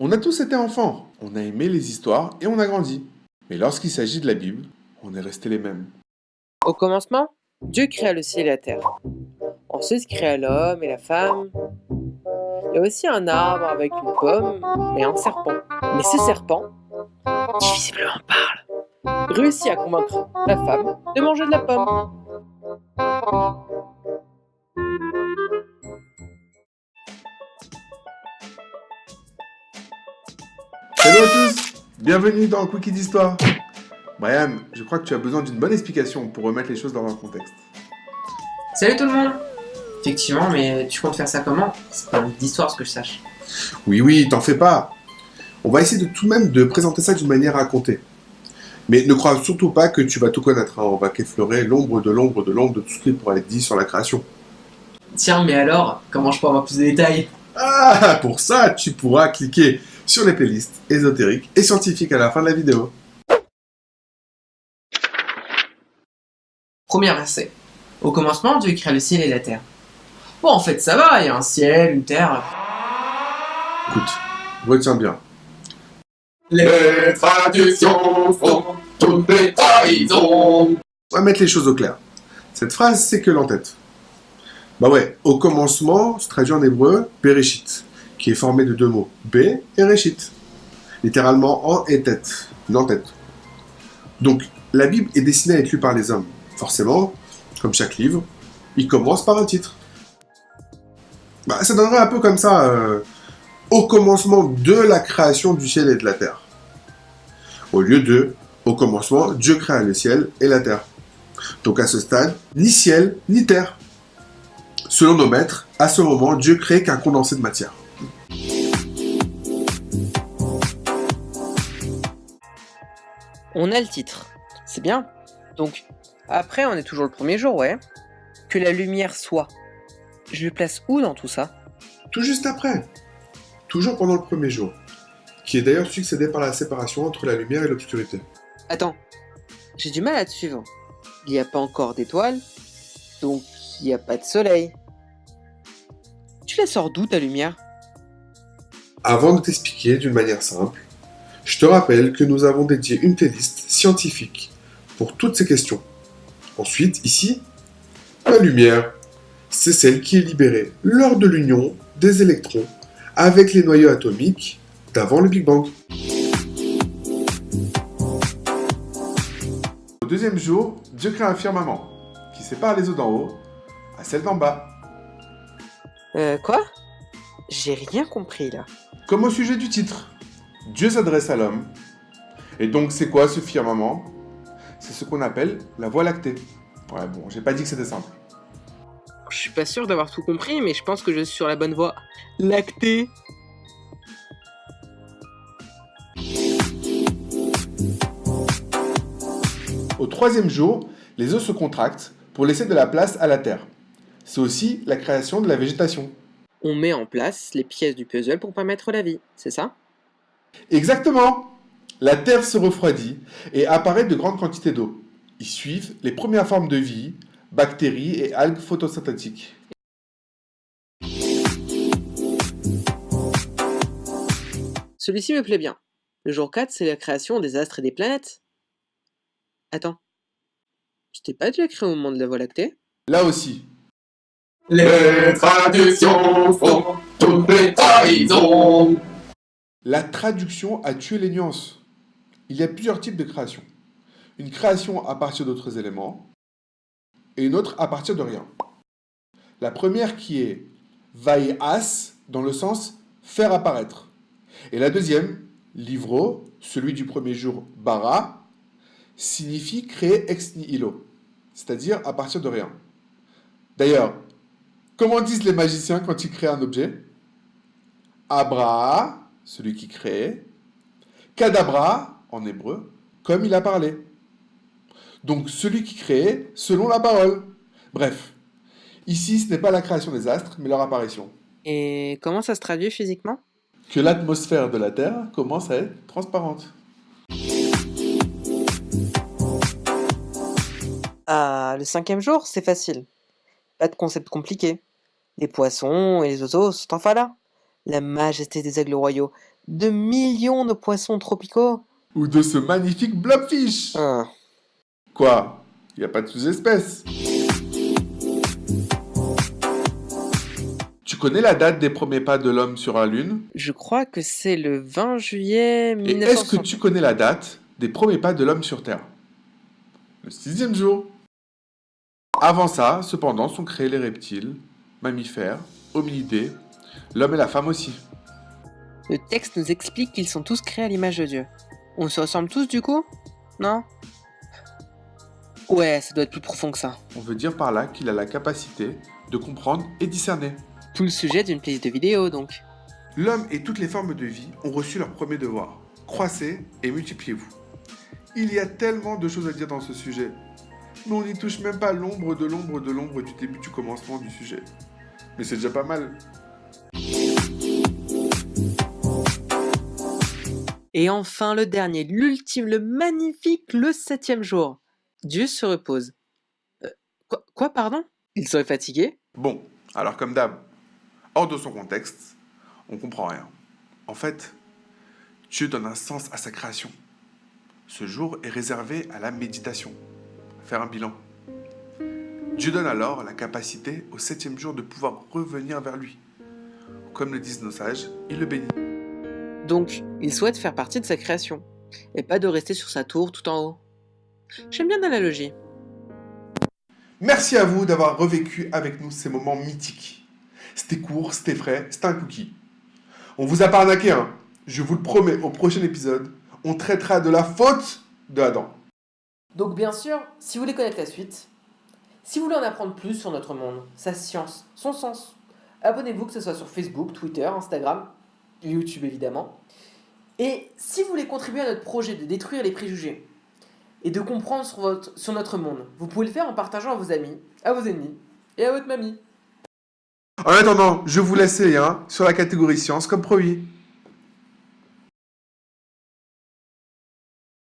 On a tous été enfants, on a aimé les histoires et on a grandi. Mais lorsqu'il s'agit de la Bible, on est restés les mêmes. Au commencement, Dieu créa le ciel et la terre. Ensuite, il créa l'homme et la femme. Il y a aussi un arbre avec une pomme et un serpent. Mais ce serpent, qui visiblement parle, réussit à convaincre la femme de manger de la pomme. Salut à tous, bienvenue dans Quickie d'Histoire. Brian, je crois que tu as besoin d'une bonne explication pour remettre les choses dans leur contexte. Salut tout le monde. Effectivement, mais tu comptes faire ça comment? C'est pas un livre d'histoire ce que je sache. Oui, t'en fais pas. On va essayer de tout de même de présenter ça d'une manière racontée. Mais ne crois surtout pas que tu vas tout connaître, hein. On va qu'effleurer l'ombre de tout ce qui pourrait être dit sur la création. Tiens, mais alors, comment je peux avoir plus de détails? Ah, pour ça, tu pourras cliquer sur les playlists ésotériques et scientifiques à la fin de la vidéo. Premier verset. Au commencement, Dieu créa le ciel et la terre. Bon, en fait, ça va, il y a un ciel, une terre. Écoute, retiens bien. Les traductions font toutes les trahisons. On va mettre les choses au clair. Cette phrase, c'est que l'entête. Bah ouais, au commencement, se traduit en hébreu, Bereshit, qui est formé de deux mots, B et Reshit. Littéralement en et tête, une en-tête. Donc, la Bible est destinée à être lue par les hommes. Forcément, comme chaque livre, il commence par un titre. Bah, ça donnerait un peu comme ça, au commencement de la création du ciel et de la terre. Au lieu de, au commencement, Dieu créa le ciel et la terre. Donc à ce stade, ni ciel, ni terre. Selon nos maîtres, à ce moment, Dieu crée qu'un condensé de matière. On a le titre. C'est bien. Donc, après, on est toujours le premier jour, ouais. Que la lumière soit. Je le place où dans tout ça? Tout juste après, toujours pendant le premier jour, qui est d'ailleurs succédé par la séparation entre la lumière et l'obscurité. Attends, j'ai du mal à te suivre. Il n'y a pas encore d'étoiles, donc il n'y a pas de soleil. Tu la sors d'où ta lumière? Avant de t'expliquer d'une manière simple, je te rappelle que nous avons dédié une playlist scientifique pour toutes ces questions. Ensuite, ici, la lumière, c'est celle qui est libérée lors de l'union des électrons avec les noyaux atomiques d'avant le Big Bang. Au deuxième jour, Dieu crée un firmament qui sépare les eaux d'en haut à celles d'en bas. Quoi? J'ai rien compris là. Comme au sujet du titre, Dieu s'adresse à l'homme. Et donc c'est quoi ce firmament? C'est ce qu'on appelle la Voie lactée. Ouais bon, j'ai pas dit que c'était simple. Je suis pas sûr d'avoir tout compris, mais je pense que je suis sur la bonne voie. Lactée. Au troisième jour, les eaux se contractent pour laisser de la place à la terre. C'est aussi la création de la végétation. On met en place les pièces du puzzle pour permettre la vie, c'est ça? Exactement! La terre se refroidit et apparaît de grandes quantités d'eau. Y suivent les premières formes de vie, bactéries et algues photosynthétiques. Celui-ci me plaît bien. Le jour 4, c'est la création des astres et des planètes. Attends. C'était pas déjà créé au moment de la Voie lactée? Là aussi, Les traductions font toutes les trahisons. la traduction a tué les nuances. Il y a plusieurs types de création. Une création à partir d'autres éléments et une autre à partir de rien. La première qui est vaias dans le sens faire apparaître. Et la deuxième, livro, celui du premier jour, bara, signifie créer ex nihilo, c'est-à-dire à partir de rien. D'ailleurs, comment disent les magiciens quand ils créent un objet? Abra, celui qui crée, kadabra, en hébreu, comme il a parlé. Donc celui qui crée selon la parole. Bref, ici ce n'est pas la création des astres, mais leur apparition. Et comment ça se traduit physiquement? Que l'atmosphère de la Terre commence à être transparente. Ah, le 5e jour, c'est facile. Pas de concept compliqué. Les poissons et les oiseaux sont enfin là. La majesté des aigles royaux de millions de poissons tropicaux. Ou de ce magnifique blobfish. Ah. Quoi? Y a pas de sous-espèces. Tu connais la date des premiers pas de l'homme sur la Lune? Je crois que c'est le 20 juillet Et 1960. est-ce que tu connais la date des premiers pas de l'homme sur Terre? Le 6e jour. Avant ça, cependant, sont créés les reptiles, mammifères, hominidés, l'homme et la femme aussi. Le texte nous explique qu'ils sont tous créés à l'image de Dieu. On se ressemble tous du coup? Non? Ouais, ça doit être plus profond que ça. On veut dire par là qu'il a la capacité de comprendre et discerner. Tout le sujet d'une playlist de vidéos donc. L'homme et toutes les formes de vie ont reçu leur premier devoir. Croissez et multipliez-vous. Il y a tellement de choses à dire dans ce sujet. Mais on n'y touche même pas l'ombre de l'ombre de l'ombre du début du commencement du sujet. Mais c'est déjà pas mal. Et enfin le dernier, l'ultime, le magnifique, le 7e jour. Dieu se repose. Quoi, pardon? Il serait fatigué? Bon, alors comme d'hab, hors de son contexte, on comprend rien. En fait, Dieu donne un sens à sa création. Ce jour est réservé à la méditation, faire un bilan. Dieu donne alors la capacité au 7e jour de pouvoir revenir vers lui. Comme le disent nos sages, il le bénit. Donc, il souhaite faire partie de sa création, et pas de rester sur sa tour tout en haut. J'aime bien l'analogie. Merci à vous d'avoir revécu avec nous ces moments mythiques. C'était court, c'était frais, c'était un cookie. On vous a pas arnaqué, hein. Je vous le promets, au prochain épisode, on traitera de la faute de Adam. Donc bien sûr, si vous voulez connaître la suite, si vous voulez en apprendre plus sur notre monde, sa science, son sens, abonnez-vous que ce soit sur Facebook, Twitter, Instagram, YouTube évidemment. Et si vous voulez contribuer à notre projet de détruire les préjugés et de comprendre sur notre monde, vous pouvez le faire en partageant à vos amis, à vos ennemis et à votre mamie. En attendant, je vous laisse les liens sur la catégorie science comme promis.